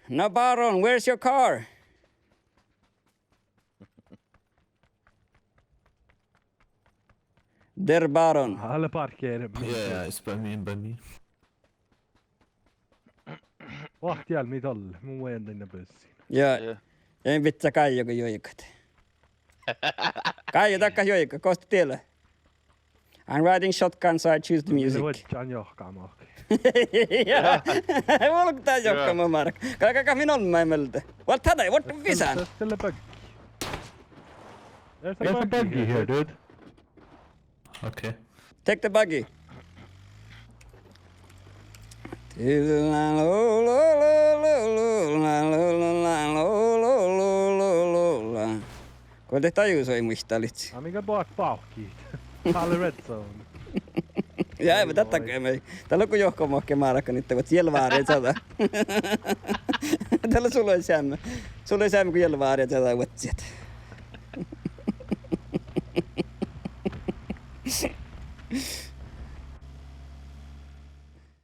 No, Baron, where's your car? Der Baron. Alla parkerar. Yeah, it's by me. Vahtial mitall, mun veen tänne pössiin. Joo. En vitsa Kaijo kun joikat. Kaijo takkas joikka, kosta tiellä. I'm riding shotgun, so I choose the music. Voitkaan johkaamaan. Volktaa johkaamaan, Mark. Kaikaka minun mäimältä. What had I? What the visan? There's a bug. There's a buggy here, dude. Okay. Take the buggy. Kun te tajusoi muista litsi. Mikä baak pauhkii? Alle red zone. Ja ei tätä me. Täällä on kun johkomohke maarakka nyt voit jelvaareet saada. Täällä sulla on sämmö. Sulla on sämmö kun jelvaareet saada voitsiat.